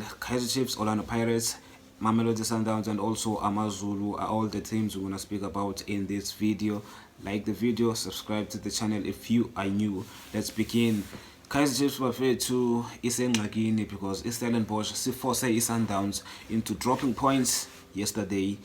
Kaizer Chiefs, Orlando Pirates, Mamelodi Sundowns, and also Amazulu are all the teams we're gonna speak about in this video. Like the video, subscribe to the channel if you are new. Let's begin. Kaizer Chiefs bafethu isengxakini because iStellenbosch siforce iSundowns into dropping points yesterday.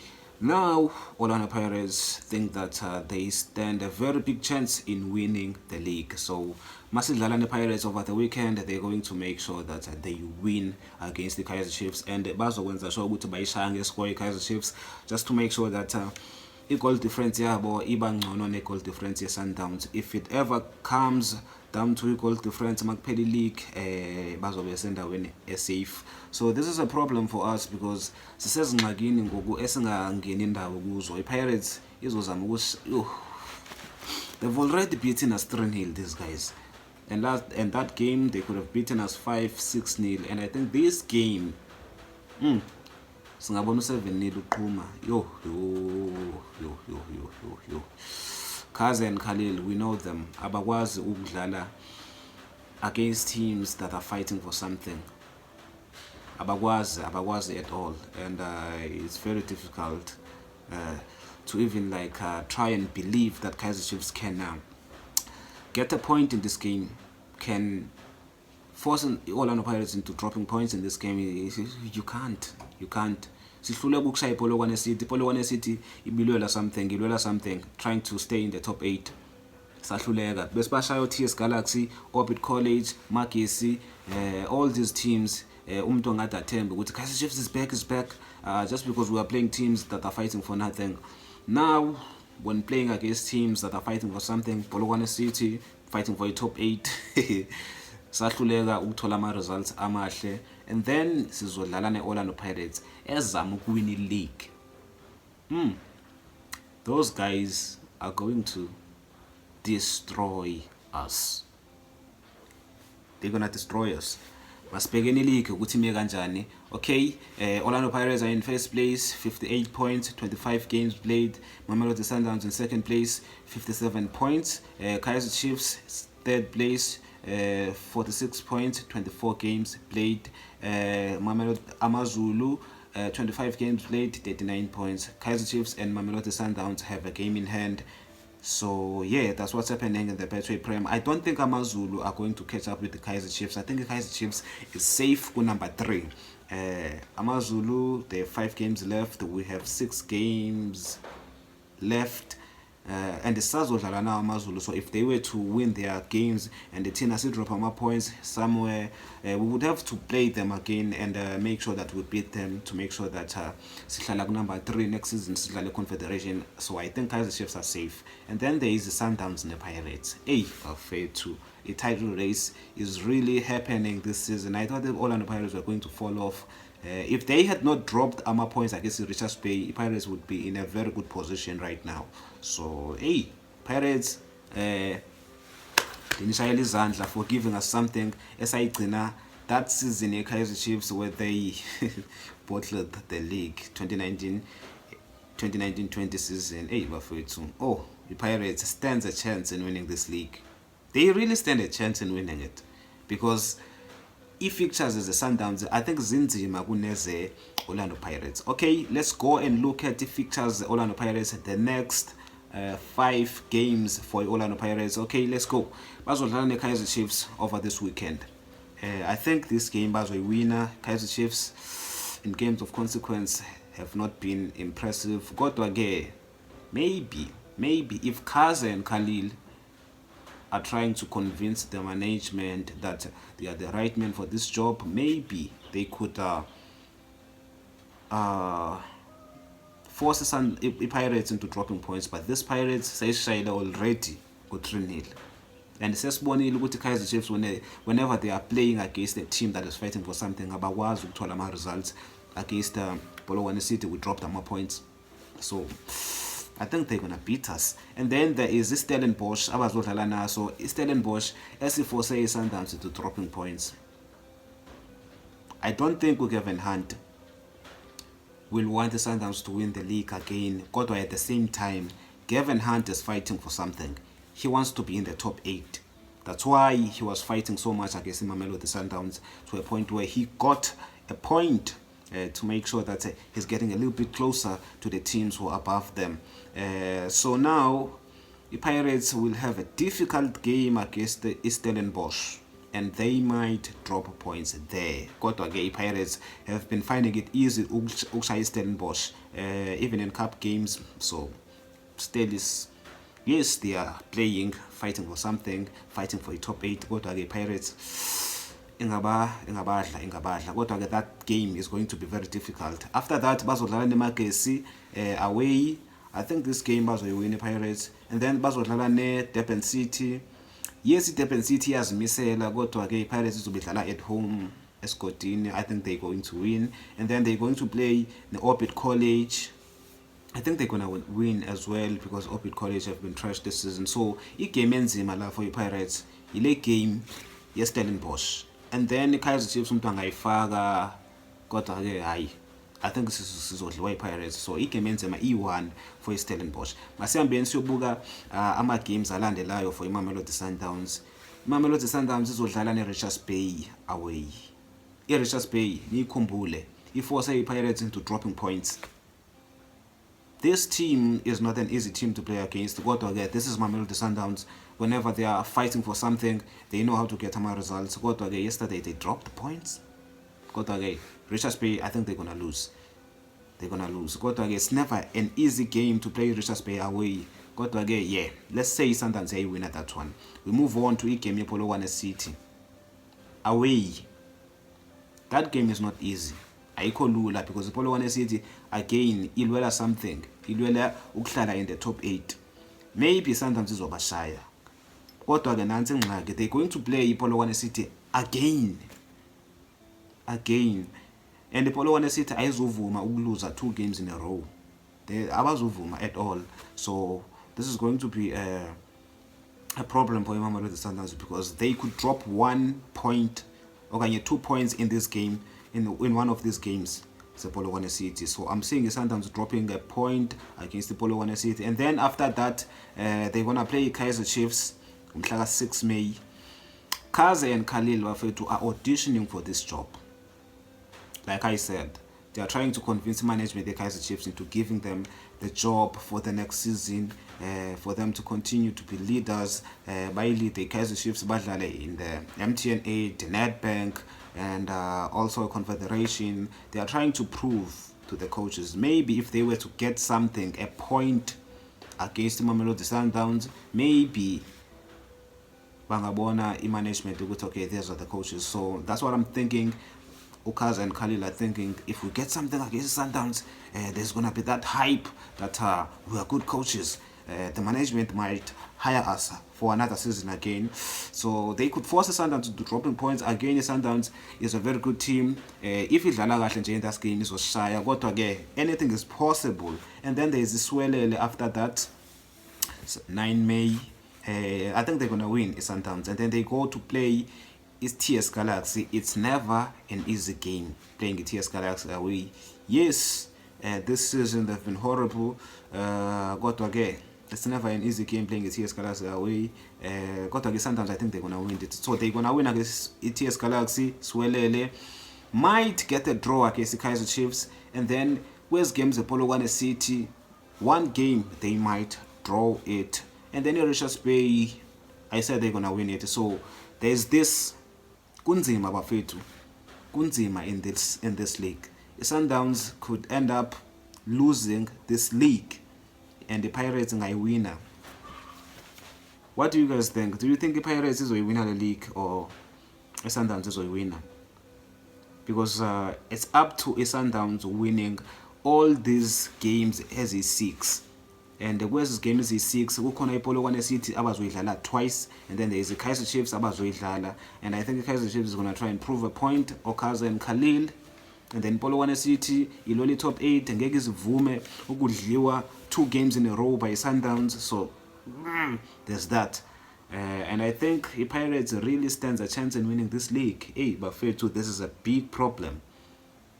Now, Orlando Pirates think that they stand a very big chance in winning the league. So, Masidlala Pirates over the weekend, they're going to make sure that they win against the Kaizer Chiefs. And bazokwenza sure ukuthi bayishaya ngescore Kaizer Chiefs just to make sure that i-goal difference yabo iba ngcono ne-goal difference ye-Sundowns. If it ever comes down to i-goal difference makuphela league bazobe sendaweni safe. So this is a problem for us because sisezingxakini ngoku esingangeni indawo kuzo. I-Pirates izozama ukuthi they've already beaten us 3-0, these guys. And that game they could have beaten us 5-6-0. And I think this game singabona 7-0 uqhuma. Yo. Kaze and Khalil, we know them. Abakwazi ukudlala against teams that are fighting for something. Abakwazi at all. And it's very difficult to even try and believe that Kaizer Chiefs can get a point in this game, can force Orlando Pirates into dropping points in this game. You can't. Sihluleka ukushaya iPolokwane City. iPolokwane City ibilwela something, trying to stay in the top 8. Sahluleka. Bese bashaya TS Galaxy, Orbit College, Magesi, all these teams. Umuntu ongathi athembe ukuthi Kaizer Chiefs is back, just because we are playing teams that are fighting for nothing. Now, when playing against teams that are fighting for something, Polokwane City fighting for a top 8, sahluleka ukuthola ama results amahle, and then sizodlala ne-Orlando Pirates ezama ukuwin i-league. Those guys are going to destroy us. They're gonna destroy us. Masibhekeni league ukuthi ime kanjani. Okay, Orlando Pirates are in first place, 58 points, 25 games played. Mamelodi Sundowns in second place, 57 points. Kaizer Chiefs third place, 46 points, 24 games played. Mamelodi Amazulu 25 games played, 39 points. Kaizer Chiefs and Mamelodi Sundowns have a game in hand. So yeah, that's what's happening in the Betway Prem. I don't think Amazulu are going to catch up with the Kaizer Chiefs. I think the Kaizer Chiefs is safe for number 3. Amazulu, they have 5 games left. We have 6 games left. And the Sazodlala now Amazulu. So if they were to win their games and the team has to drop more points somewhere, we would have to play them again and make sure that we beat them to make sure that Sihlala number 3 next season Sihlala Confederation. So I think Kaizer Chiefs are safe. And then there is the Sundowns and the Pirates. Affair too. A title race is really happening this season. I thought that Orlando Pirates were going to fall off. If they had not dropped armor points against Richards Bay, Pirates would be in a very good position right now. So, Pirates, initially Zandla for giving us something. Esayigcina that season, Kaizer Chiefs, where they bottled the league 2019-20 season. The Pirates stands a chance in winning this league. They really stand a chance in winning it because if fixtures as the Sundowns, I think zinzima kuneze Orlando Pirates. Okay, let's go and look at the fixtures Orlando Pirates, the next 5 games for Orlando Pirates. Okay, let's go. Bazodlala ne-Kaizer Chiefs over this weekend. I think this game bazoy winner. Kaizer Chiefs in games of consequence have not been impressive. Kodwa ke maybe if Kaze and Khalil are trying to convince the management that they are the right men for this job, maybe they could force some Pirates into dropping points. But this Pirates say Shaila already got 3-0. And sesibonile ukuthi Kaizer Chiefs whenever they are playing against a team that is fighting for something, abakwazi ukuthola ama results. Against Polokwane City, we dropped more points. So I think they're gonna beat us. And then there is Stellenbosch. Abazodlala na. So Stellenbosch, SC4 say Sundowns to dropping points. I don't think Kevin Hunt will want the Sundowns to win the league again. But at the same time, Kevin Hunt is fighting for something. He wants to be in the top 8. That's why he was fighting so much against Mamelodi Sundowns to a point where he got a point to make sure that he's getting a little bit closer to the teams who are above them. So now the Pirates will have a difficult game against the Stellenbosch, and they might drop points there. Kodwa ke Pirates have been finding it easy ukushaya Stellenbosch even in cup games. So still is, yes, they are playing, fighting for something, fighting for a top 8. Kodwa ke Pirates ingabadla kodwa ke that game is going to be very difficult. After that bazodlala neMagesi away. I think this game bazoyiwina Pirates, and then bazodlala neDurban City. Yes, Durban City yazimisela kodwa ke Pirates izobidlala at home eScotini. I think they're going to win, and then they're going to play the Orbit College. I think they're gonna win as well because Orbit College have been trashed this season. So igame enzima la for Pirates ile game yeStellenbosch, and then Kaizer Chiefs umuntu angayifaka kodwa ke hayi, I think sizodliwa iPirates. So igame enzima i1 for iStellenbosch. Masihambeni siyobuka ama games alandelayo for iMamelodi Sundowns. iMamelodi Sundowns izodlala neRichards Bay away. iRichards Bay nikhumbule iforce iPirates into dropping points. This team is not an easy team to play against. Kodwa ke this is Mamelodi Sundowns. Whenever they are fighting for something, they know how to get some results. Kodwa ke yesterday they dropped points. Kodwa ke Richards Bay, I think they're gonna lose. Kodwa ke it's never an easy game to play Richards Bay away. Kodwa ke yeah, let's say Sundowns win at that one. We move on to igame yePolokwane City away. That game is not easy. Ayikho lula because iPolokwane City again ilwela something. Ilwela ukuhlala in the top 8. Maybe Sundowns izobashaya. Kodwa ke nansi ingxaki, they're going to play iPolokwane City again. And iPolokwane City ayizovuma ukuluza 2 games in a row. They abazovuma at all. So this is going to be a problem for Mamelodi Sundowns because they could drop 1 point or 2 points in this game, in one of these games. It's Polokwane City. So I'm seeing Sundowns dropping a point against the Polokwane City, and then after that they're gonna play Kaizer Chiefs on 6 May. Kaze and Khalil Wafetu are auditioning for this job. Like I said, they are trying to convince management, the Kaizer Chiefs, into giving them the job for the next season, for them to continue to be leaders. By lead the Kaizer Chiefs badlale in the MTN8, the Nedbank, and also Confederation. They are trying to prove to the coaches, maybe if they were to get something, a point against Mamelodi Sundowns, maybe bangabona management ukuthi okay, these are the coaches. So that's what I'm thinking. Ukaz and Khalil are thinking, if we get something against Sundowns, there's gonna be that hype that we are good coaches. The management might hire us for another season again. So they could force Sundowns to dropping points. Again, Sundowns is a very good team. If idlala kahle nje in that game izoshaya, kodwa ke anything is possible. And then there is Swelele after that, 9 May. I think they're gonna win Sundowns, and then they go to play is TS Galaxy. It's never an easy game playing TS Galaxy away. Yes, this season they've been horrible. Kodwa ke it's never an easy game playing TS Galaxy away. Kodwa ke sometimes I think they're gonna win it. So they're gonna win against TS Galaxy. Swelele might get a draw against the Kaizer Chiefs, and then West games the Polokwane City. 1 game they might draw it, and then Richards Bay, I said they're gonna win it. So there's this kunzima bafethu, kunzima in this league. The Sundowns could end up losing this league, and the Pirates are a winner. What do you guys think? Do you think the Pirates is a winner the league, or the Sundowns is a winner? Because it's up to a Sundowns winning all these games as he seeks. And the West game is E6. Kukhona iPolokwane City abazoyidlala twice, and then there is the Kaizer Chiefs abazoyidlala. And I think the Kaizer Chiefs is gonna try and prove a point. Okaza and Khalil, and then Polokwane City iloli top 8 ngeke izivume ukudliwa 2 games in a row by Sundowns. So there's that. And I think the Pirates really stands a chance in winning this league. Hey, bafethu, this is a big problem.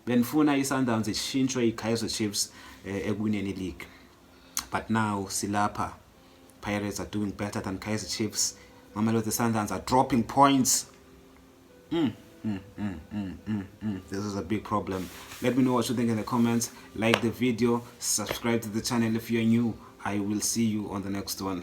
Benfuna iSundowns ishintshwe iKaizer Chiefs ekuwineni league. But now silapha, Pirates are doing better than Kaizer Chiefs. Mamelodi Sundowns are dropping points. This is a big problem. Let me know what you think in the comments. Like the video, subscribe to the channel if you're new. I will see you on the next one.